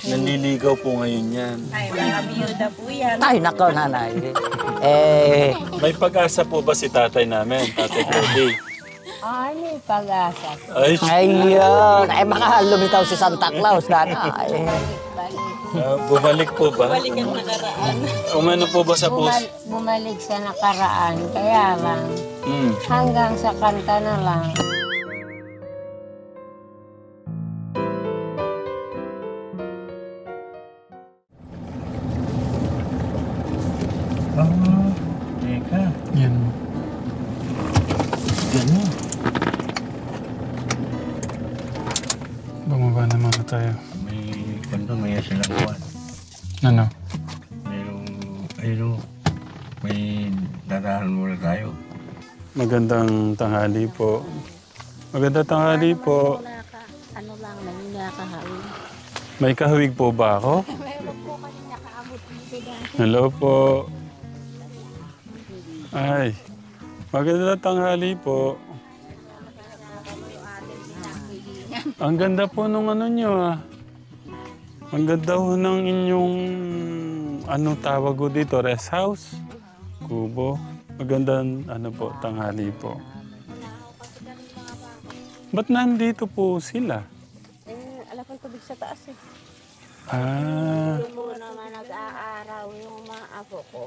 Nanliligaw po ngayon yan. Ay, mga biyuda po yan. Ay, nako, nanay. May pag-asa po ba si tatay namin, Tatay Freddy? Ay, may pag-asa. Ay, Ayun. Ay, baka lumitaw si Santa Claus, nanay. bumalik po ba? Balik ang nakaraan. Umano po ba sa puso? Bumalik sa nakaraan, kaya lang, Hmm. hanggang sa kanta na lang. Teka. Yan. Ganun. Bumaba na muna tayo. May kanto, may silang kuwan. Ano? Ayun, may dadahan muna tayo. Magandang tanghali po. Magandang tanghali po. Ano lang, nakakahawin. May kahawig po ba ako? Meron po kasi nakaabot dito. Hello po. Ay, magandang tanghali po. Ang ganda po nung ano nyo ah. Ang ganda ho ng inyong ano tawag ko dito, rest house? Kubo. Magandang ano po, tanghali po. Ba't nandito po sila? Alam kong tubig sa taas eh. Ah, Yung po naman nag-aaraw yung mga apo ko.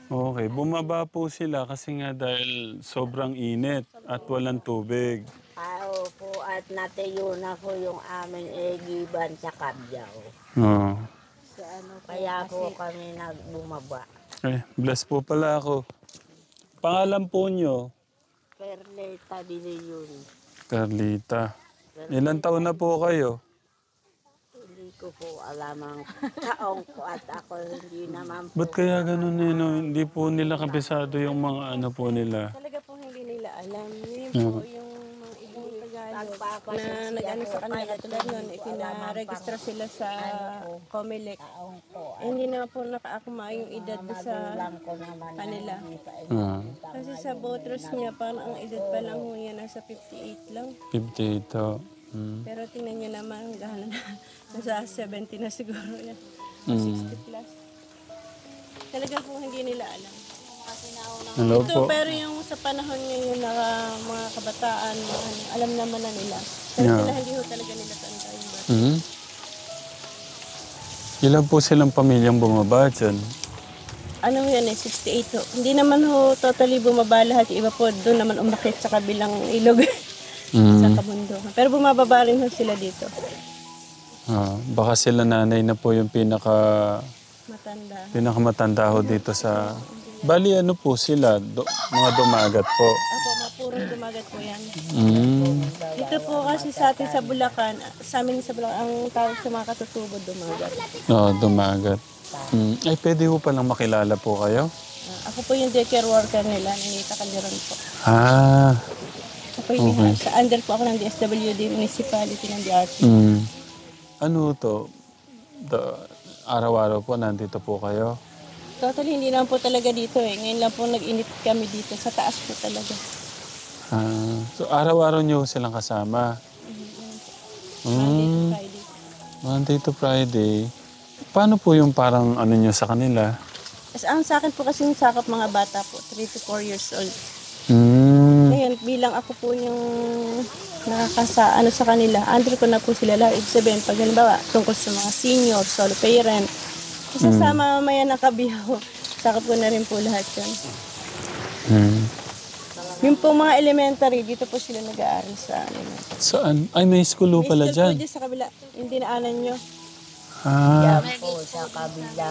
okay. Bumaba po sila kasi nga dahil sobrang init at walang tubig. Po at natayo na po yung aming egiban sa Kabyaw. Oo. Kaya po kami nagbumaba. Bless po pala ako. Pangalan po nyo? Perleta Biliyon. Carlita. Ilan taon na po kayo? Hindi ko po alam ang taong ko at ako hindi naman po. Ba't kaya ganun no? Hindi po nila kabisado yung mga ano po nila. Talaga po hindi nila alam. Yun Oo. po yung mga ibang Tagalog na nag-ano sa kanila. Tulad nun, ipinaregister sila sa Comelec. Hindi na po nakaakma yung edad sa kanila. Ah, Kasi sa voters niya, parang ang edad pa lang ho niya, nasa 58 lang. 58 to. Pero tingnan niyo naman, hanggang na, nasa 70 na siguro yan. Mm. 60 plus. Talaga po hindi nila alam. Hello Ito, po. pero yung sa panahon ngayon na mga kabataan, mga ano, alam naman na nila. Pero Yeah. sila hindi ho talaga nila tanda yung bata. Hmm? Ilan po silang pamilyang bumaba dyan? Ano yan eh, 68 ho. Hindi naman ho totally bumaba lahat. Yung iba po doon naman umakit sa kabilang ilog sa Hmm. kabundok. Pero bumababa rin ho sila dito. Ah, baka sila nanay na po yung Matanda. pinakamatanda ho dito sa... Bali ano po sila? Mga dumagat po. Ako, mapurong dumagat po yan. Hmm. Dito po kasi sa atin sa Bulacan, sa amin sa Bulacan, ang tawag sa mga katutubo dumagat. Oo, dumagat. Ay, pwede ho palang makilala po kayo? Ako po yung daycare worker nila, Ninita Calderon po. Ah, Ako po yung sa under po ako ng DSWD Municipality ng DRT. ano to? Araw-araw po nandito po kayo? Totally, hindi naman po talaga dito eh. Ngayon lang po nag-init kami dito. Sa taas po talaga. Ah, so araw-araw niyo silang kasama? Monday to Friday. Monday to Friday. Paano po yung parang ano niyo sa kanila? Ang sa akin po kasi yung sakop mga bata po, 3 to 4 years old. Ngayon, bilang ako po yung nakakasa, sa kanila, under ko na po sila lahat. Ibig sabihin, pag halimbawa, tungkol sa mga senior, solo parent, kasama mamaya nakabiyaw, sakop ko na rin po lahat yan. Yung po mga elementary, dito po sila nag-aaral sa elementary. Saan? Ay, may school po pala May school dyan. po dyan sa kabila, yung dinaanan nyo. Ah, Po sa kabila.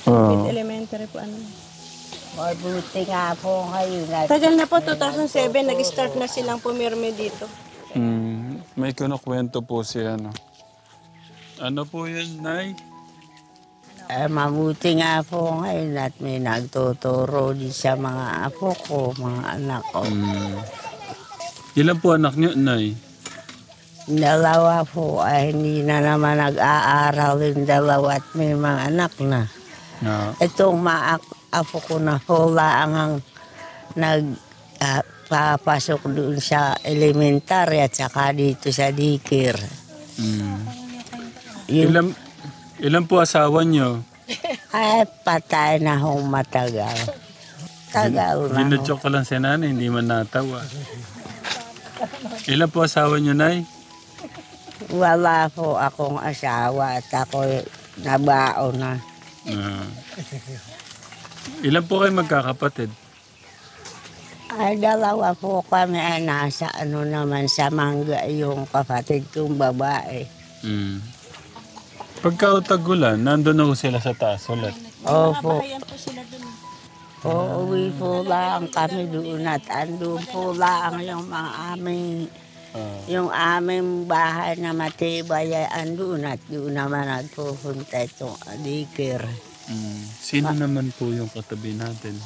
oh. Elementary po ano. Mabuti nga po ngayon. Tagal na po, 2007, nag-start na silang pumirme dito. May kinukwento po siya, no? Ano po yun, Nay? Mabuti nga po ngayon at may nagtuturo din sa mga apo ko, mga anak ko. Ilan po anak niyo, Nay? Dalawa po ay hindi na naman nag-aaral yung dalawa at may mga anak na. No. Itong apo ko na hula ang nagpapasok doon sa elementary at saka dito sa dikir. Ilan, Ilan po asawa nyo? Ay, patay na hong matagal. Tagal na. Ginadyoke ko lang si nanay, hindi man natawa. Ilan po asawa nyo, Nay? Wala po akong asawa at ako nabao na. Ah. Ilan po kayo magkakapatid? Ay, dalawa po kami ay nasa ano naman sa Mangga yung kapatid kong babae. Pagka-utagulan, nandun ako sila sa taas ulit. Opo. Bahayan po sila dun. Uuwi po lang kami doon at andun po lang yung mga aming, yung aming bahay na matibay ay andun at doon naman nagpupunta itong alikir. Sino naman po yung katabi natin?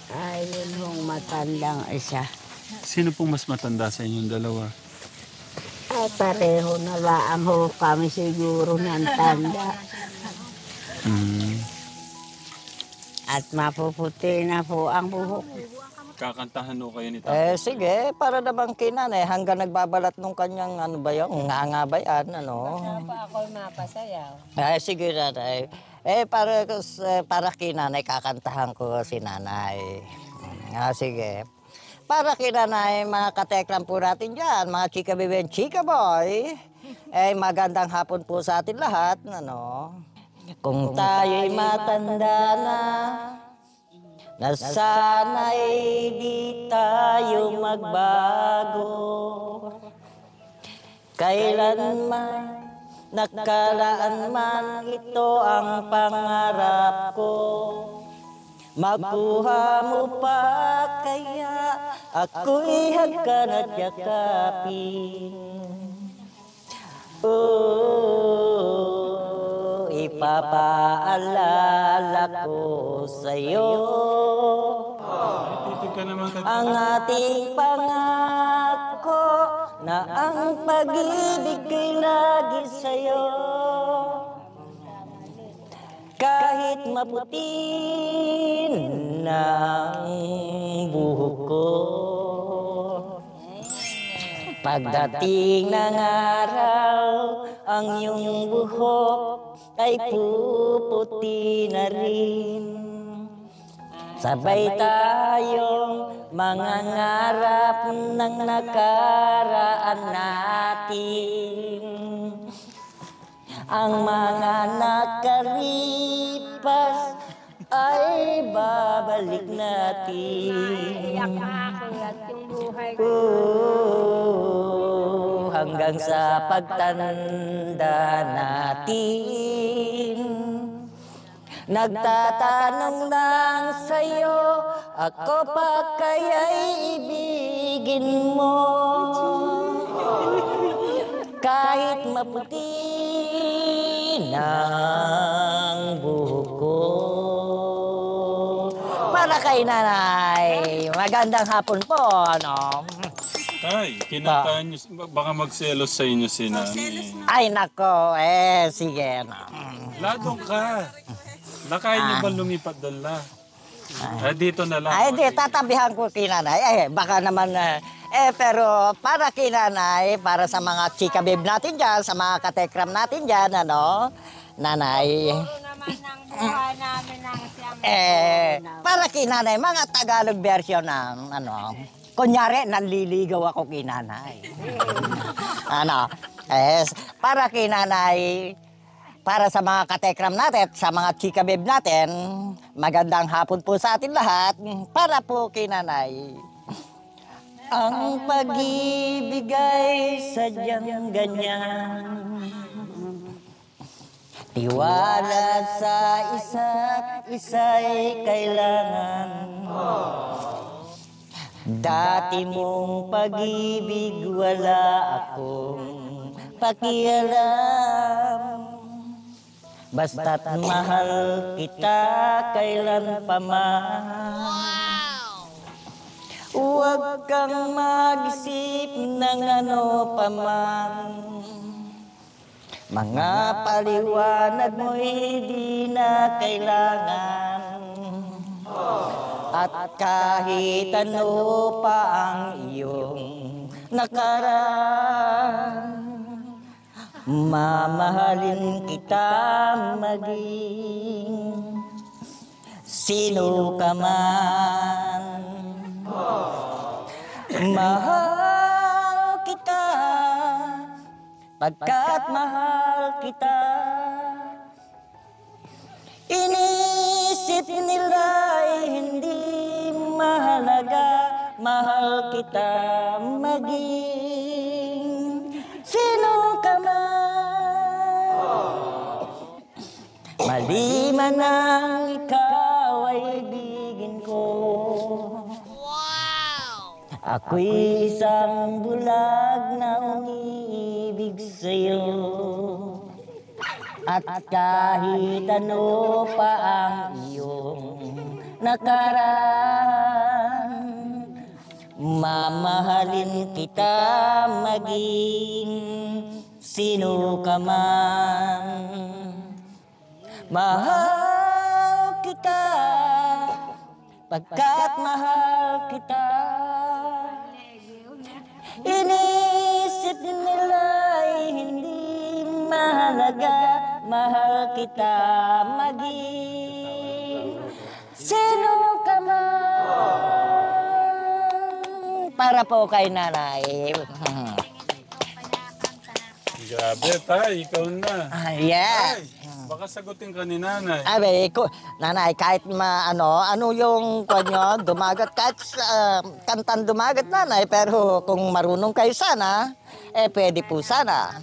Ay, yun yung matandang isa. Sino pong mas matanda sa inyong dalawa? Ay, pareho na lang ho kami siguro ng tanda. At mapuputi na po ang buhok. Kakantahan ho kayo ni Tatay. Sige, para naman kinanay, hanggang nagbabalat nung kanyang ano ba yung nga ba yan, ano? Ako mapasayaw. Sige nanay. Para kinanay, kakantahan ko si nanay. Sige. Para kinanay, mga katekram po natin dyan, mga chika baby and chika boy. Magandang hapon po sa atin lahat, ano? Kung tayo'y matanda na sana'y di tayo magbago. Kailanman, nakalaan man, ito ang pangarap ko. Makuha mo pa kaya ako'y hagkan at yakapin. Ipapaalala ko sa'yo ang ating pangako na ang pag-ibig ko'y lagi sa'yo. Kahit maputi na ang buhok ko, pagdating ng araw, ang iyong buhok ay puputi na rin. Sabay tayong mangangarap ng nakaraan natin. Ang mga nakalipas ay babalik natin. Hanggang sa pagtanda natin. Nagtatanong lang sa'yo, ako pa kaya'y ibigin mo? Kahit maputi ng buhok ko. Para kay nanay, magandang hapon po, ano? Tay, kinantahan nyo, baka magselos sa inyo si nanay. Ay nako, sige na. Ladong ka. Nakain niyo ba lumipat doon la? Dito na lang. Ay, di, tatabihan ko kinanay. Baka naman, pero para kinanay, para sa mga chika babe natin dyan, sa mga katekram natin dyan, ano, nanay. Para kinanay, mga Tagalog version ng, ano, kunyari, nanliligaw ako kinanay. Ano, para kinanay, para sa mga katekram natin, sa mga chika babe natin, magandang hapon po sa atin lahat, para po kinanay. Ang pag-ibig ay sadyang ganyan, tiwala sa isa't isa'y kailangan. Dati mong pag-ibig wala akong pakialam. Basta't mahal kita kailan pa man. Huwag kang mag-isip ng ano pa man. Mga paliwanag mo'y di na kailangan. At kahit ano pa ang iyong nakaraan, Mamahalin kita maging sino ka man. Mahal kita pagkat mahal kita. Inisip nila'y hindi mahalaga, mahal kita maging sino ka man. Mali man ang ikaw ay ibigin ko. Ako'y isang bulag na umiibig sa'yo. At kahit ano pa ang iyong nakaraan, mamahalin kita maging sino ka man. Mahal kita pagkat mahal kita. Inisip nila'y hindi mahalaga, mahal kita maging sino ka man. Para po kay nanay. Grabe, tay, ikaw na. Yeah. Baka sagutin ka ni nanay. Abe, nanay, kahit ano yung kanyo, dumagat, kahit kantang dumagat nanay, pero kung marunong kayo sana, pwede po sana.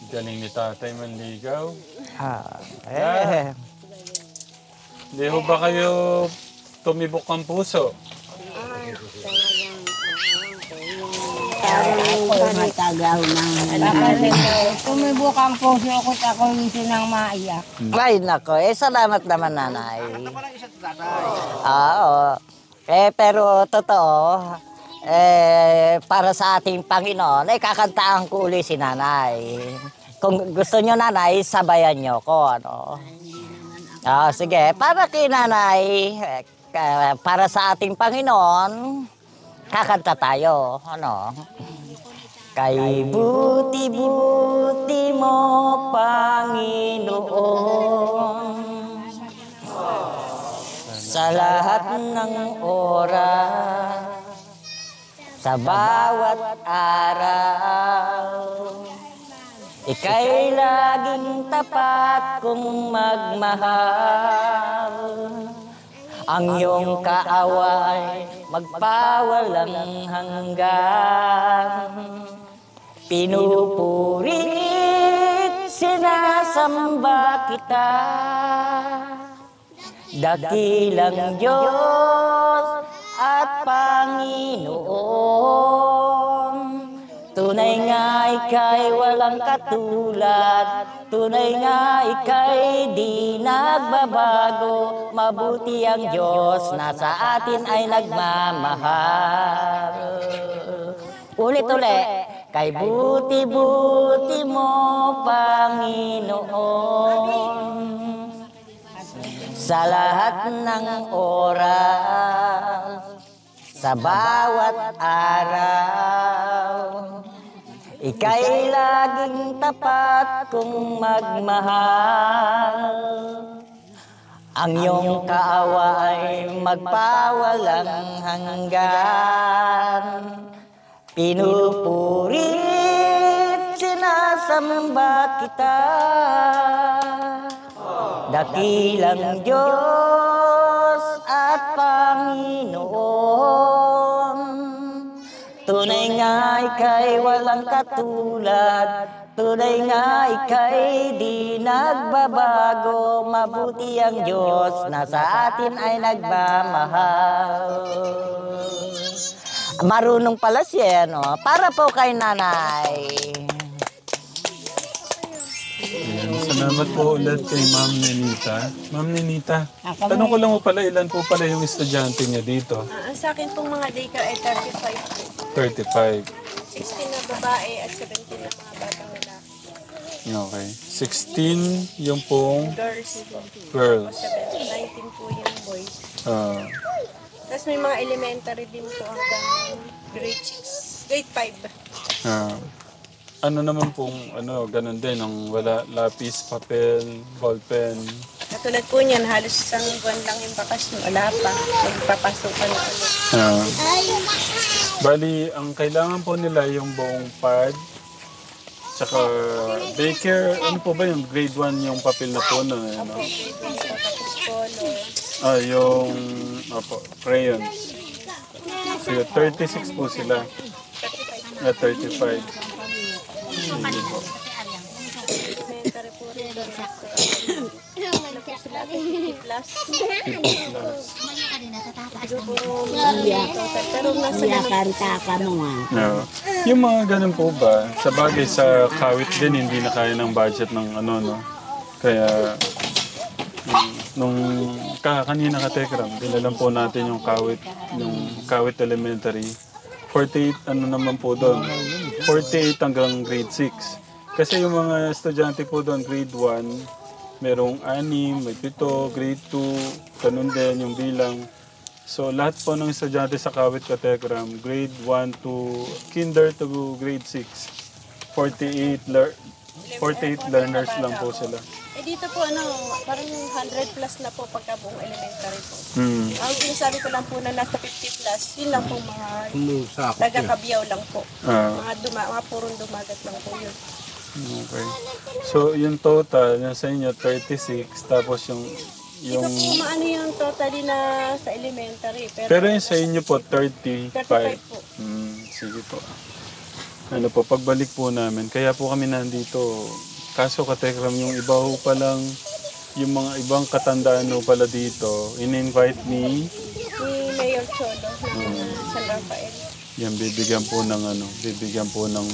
Galing ni tatay manligaw. Hindi ho ba kayo tumibok ang puso? Ako matagaw ng tumibok ang puso ko at ako hindi nang maiyak. Ay, nako, salamat naman nanay. Oo. Pero totoo, para sa ating Panginoon, kakantaan ko uli si nanay. Kung gusto nyo nanay, sabayan nyo ko, ano. Sige, para kay nanay, para sa ating Panginoon, kakanta tayo, ano. Kay buti-buti mo, Panginoon, sa lahat ng oras, sa bawat araw, ika'y laging tapat kong magmahal. Ang iyong kaaway magpawalang hanggan. Pinupurit, sinasamba kita, dakilang Diyos at Panginoon. Tunay nga ika'y walang katulad, tunay nga ika'y di nagbabago. Mabuti ang Diyos na sa atin ay nagmamahal. Ulit-ulit. Kay buti-buti mo, Panginoon, sa lahat ng oras, sa bawat araw, ika'y laging tapat kong magmahal. Ang iyong kaawa ay magpawalang hanggan. Pinupurit, sinasamba kita, dakilang Diyos at Panginoon. Tunay nga ika'y walang katulad, tunay nga ika'y di nagbabago. Mabuti ang Diyos na sa atin ay nagmamahal. Marunong pala siya, no? Para po kay nanay. Salamat po ulit kay Ma'am Nenita. Ma'am Nenita, tanong ko lang po pala, ilan po pala yung estudyante niya dito? Sa akin pong mga daycare ay 35 po. 35. 16 na babae at 17 na mga batang lalaki. Okay. 16 yung pong Girls. girls. 19 po yung boys. Ah, Tapos may mga elementary din po hanggang grade 6. Grade 5. ano naman pong, ganun din, ang wala lapis, papel, ballpen. Katulad po niyan, halos isang buwan lang yung bakasyon. Wala pa. Magpapasukan na ulit. Bali, ang kailangan po nila yung buong pad, tsaka daycare, ano po ba yung grade 1 yung papel na po na? Ano? Tapos color. Yung crayons. So, 36 po sila. 35. Sige po. Elementary po rin doon. Ano po sila? 50 plus. 50 plus. Pero nasa Kanta ka mo nga. No. Yung mga ganun po ba, sa bagay sa kawit din, hindi na kaya ng budget ng no? Kaya, nung kanina ka Tekram, dinalan po natin yung kawit elementary. 48 naman po doon. 48 hanggang grade 6. Kasi yung mga estudyante po doon, grade 1, merong 6, may 7, grade 2, ganun din yung bilang. So lahat po ng estudyante sa Kawit Katekram, grade 1 to kinder to grade 6, 48 learners lang po sila. dito po parang 100 plus na po pagka buong elementary po. Hmm. Ang sinasabi ko lang po na nasa 50 plus, yun lang po mga taga-Kabiyaw lang po. Mga purong dumagat lang po yun. Okay. So yung total, yung sa inyo 36, tapos yung Dito po maano yung totally na sa elementary. Pero yung sa inyo po 35. 35 po. Sige po. Ano po, pagbalik po namin, kaya po kami nandito. Kaso Katekram, yung iba ho palang, yung mga ibang katandaan ho pala dito, in-invite ni Mayor Cholo ng San Rafael. Yan, bibigyan po ng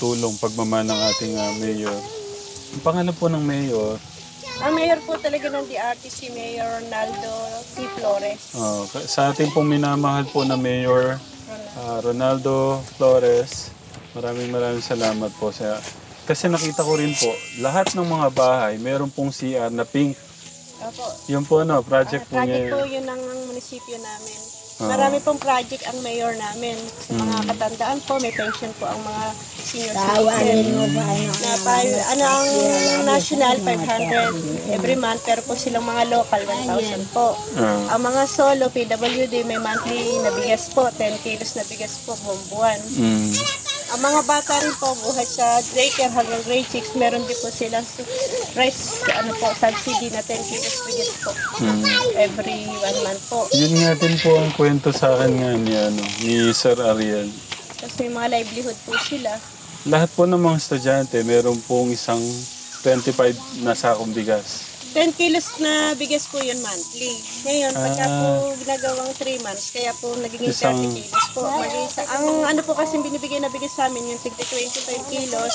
tulong pagmamahal ng ating mayor. Ang pangalan po ng mayor? Ang mayor po talaga ng DRT si Mayor Ronaldo T. Flores. Sa ating pong minamahal po na mayor, Ronaldo Flores, maraming salamat po sa... Kasi nakita ko rin po, lahat ng mga bahay, meron pong CR na pink. Opo. Yung po project po Project niya. po yun ng munisipyo namin. Marami pong project ang mayor namin. Sa mga katandaan po, may pension po ang mga senior citizen. Ang national 500 every month, pero po silang mga local 1,000 po. Ang mga solo PWD may monthly na bigas po, 10 kilos na bigas po buong buwan. Ang mga bata rin po buhay sa daycare hanggang grade 6, meron din po silang rice subsidy na 10 kilos bigas po. Every 1 month po. Yun nga din po ang kwento sa akin nga ni Sir Ariel. Tapos may mga livelihood po sila. Lahat po ng mga estudyante, meron pong isang 25 na sakong bigas. 10 kilos na bigas po yun monthly. Ngayon, pagka po ginagawang 3 months, kaya po nagiging 30 kilos po. Ang po kasi binibigay na bigas sa amin, yung tigda 25 kilos.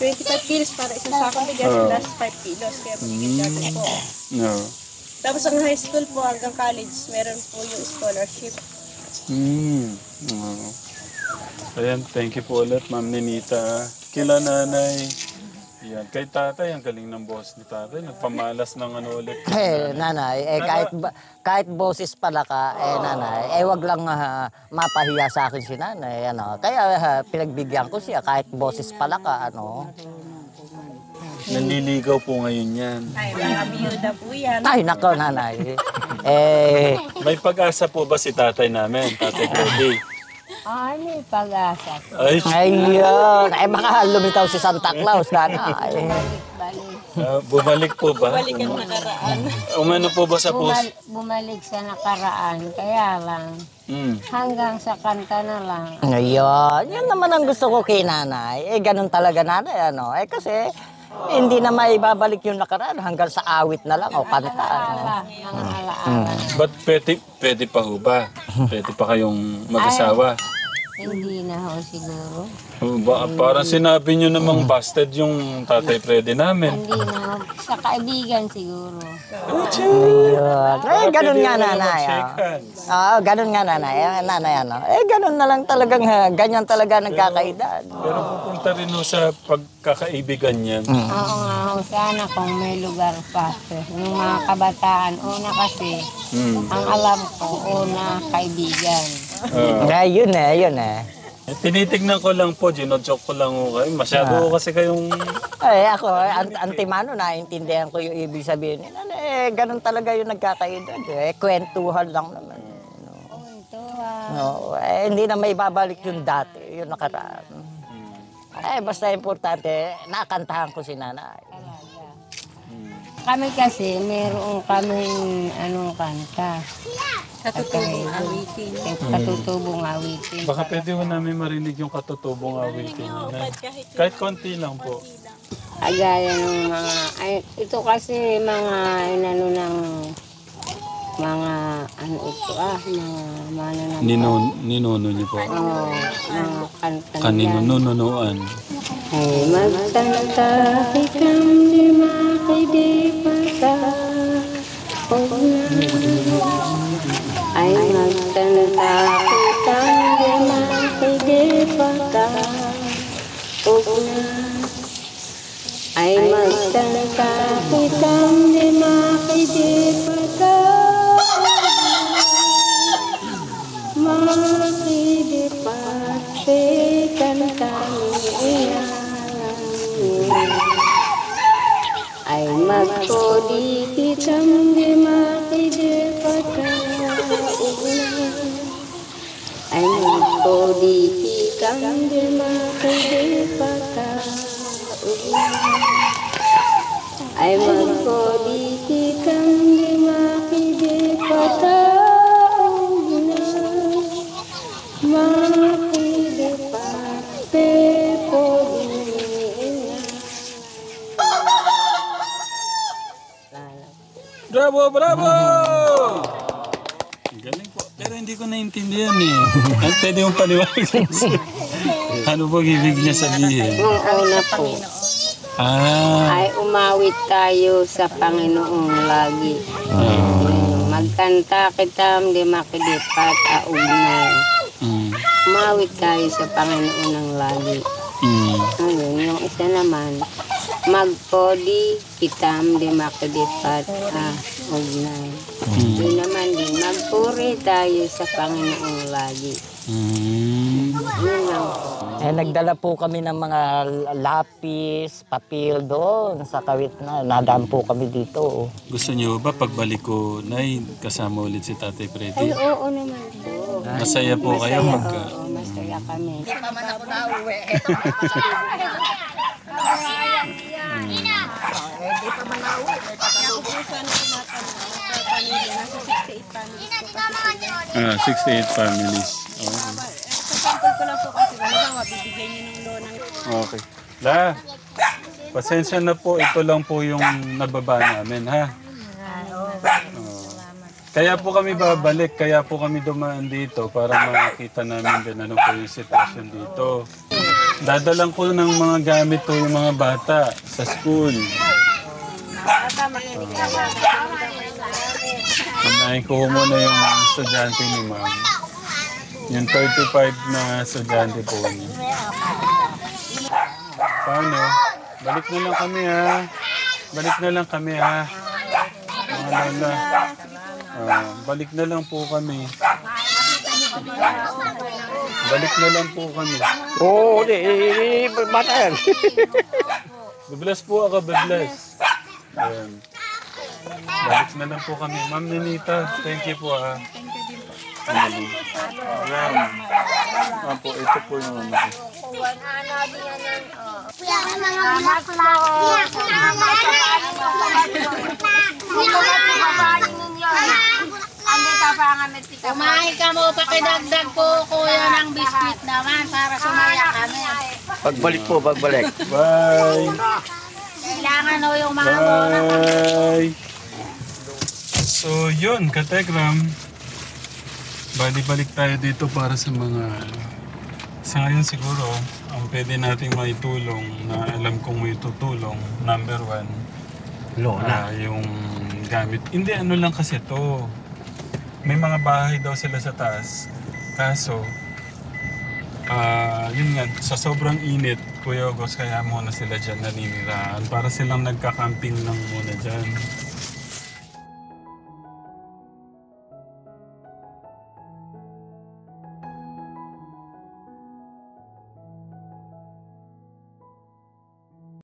25 kilos para isang sakong bigas plus 5 kilos. Kaya binibigay po. Tapos ang high school po hanggang college, meron po yung scholarship. Ayan, thank you po ulit, Ma'am Ninita. Kila nanay. Yan, kay tatay, ang galing ng boss ni tatay. Nagpamalas ng ulit. Nanay, kahit boses pala ka, nanay, wag lang mapahiya sa akin si nanay. Kaya pinagbigyan ko siya, kahit boses pala ka, Nanliligaw po ngayon yan. Ay, mga biyuda po yan. Ay, nako, nanay. May pag-asa po ba si tatay namin, Tatay Cody? May pag-asa. Ayun. Baka lumitaw si Santa Claus, nanay. Bumalik po ba? Balik ang nakaraan. Umano po ba sa puso? Bumalik sa nakaraan, kaya lang. Hanggang sa kanta na lang. Ayun. Yan naman ang gusto ko kay nanay. Ganun talaga nanay, kasi hindi na maibabalik yung nakaraan hanggang sa awit na lang o kanta. Ba't pwede pa ho ba? Pwede pa kayong mag-asawa? Hindi na ho siguro. Parang sinabi nyo namang busted yung Tatay Freddy namin. Hindi na ho. Sa kaibigan siguro. Ayun. Ganun nga nanay. Ganun nga nanay. Ganun na lang talagang, ganyan talaga nagkakaedad. Pero pupunta rin ho sa pagkakaibigan yan. Oo nga ho. Sana kung may lugar pa. Yung mga kabataan, una kasi, ang alam ko, una kaibigan. Yun eh. Tinitignan ko lang po, gino-joke ko lang ho kayo. Masyado ho kasi kayong... Ako, antimano, naiintindihan ko yung ibig sabihin. Ganun talaga yung nagkakaedad. Kwentuhan lang naman. No, hindi na may babalik yung dati, yung nakaraan. Basta importante, nakantahan ko si nanay. Kami kasi, meron kaming kanta. Katutubong awitin. Katutubong awitin. Baka pwede mo namin marinig yung katutubong awitin nila. Kahit konti lang po. Agaya ng mga, ito kasi mga inano ng mga mga Ninuno niyo po. mga kanta Kanino nununuan. Ay magtanta ikam di makidipata. Ay magtanta ikam di makidipata. Ay magtanta ikam di makidipata. Makidipate kan kami ay magkodi kitang di makidipata. Ay magkodi kitang di makidipata. Ay magkodi kitang di makidipata. Makidipate po niya. Bravo, bravo! Galing po. Pero hindi ko naintindihan eh. At pwede mong paliwanag. Ano po ibig niya sabihin? Nung una po, ay umawit tayo sa Panginoong lagi. Magkanta kita, di makilipat, augnay. Umawit tayo sa Panginoon ng lagi. Ayun, yung isa naman, magpodi kitam di makilipat, augnay. Yun naman din, magpuri tayo sa Panginoong lagi. Yun lang po. Nagdala po kami ng mga lapis, papel doon sa kawit na. Nadaan po kami dito. Gusto niyo ba pagbalik ko, Nay, kasama ulit si Tatay Ay, Freddy? oo naman po. Masaya po kayo magka... Oo, masaya kami. Ah, 68 families. Sample ko lang po kasi halimbawa bibigyan niyo ng loan ng Okay. La, pasensya na po. Ito lang po yung nababa namin, ha? Kaya po kami babalik. Kaya po kami dumaan dito para makita namin din ano po yung sitwasyon dito. Dadalang ko ng mga gamit po yung mga bata sa school. Unahin ko muna yung estudyante ni Ma'am. Yung 35 na estudyante po niya. Paano? Balik na lang kami ha. Balik na lang kami ha. Mga lola. Balik na lang po kami. Balik na lang po kami. Oo, bata yan. Biblas po ako, biblas. Ayan. Balik na lang po kami. Ma'am Nenita, thank you po ha. Ayan. Po, ito po yung ano ko. Kumain ka mo, pakidagdag po kuya ng biskuit naman para sumaya kami. Pagbalik po, pagbalik. Bye! Kailangan o yung mga muna. Bye! So yun, Kategram. Balik tayo dito para sa mga... Sa ngayon siguro, ang pwede nating maitulong na alam kong may tutulong, number 1, yung gamit. Hindi, ano lang kasi to. May mga bahay daw sila sa taas. Kaso, yun nga, sa sobrang init, Kuya August, kaya muna sila dyan naninirahan. Para silang nagka-camping lang muna dyan.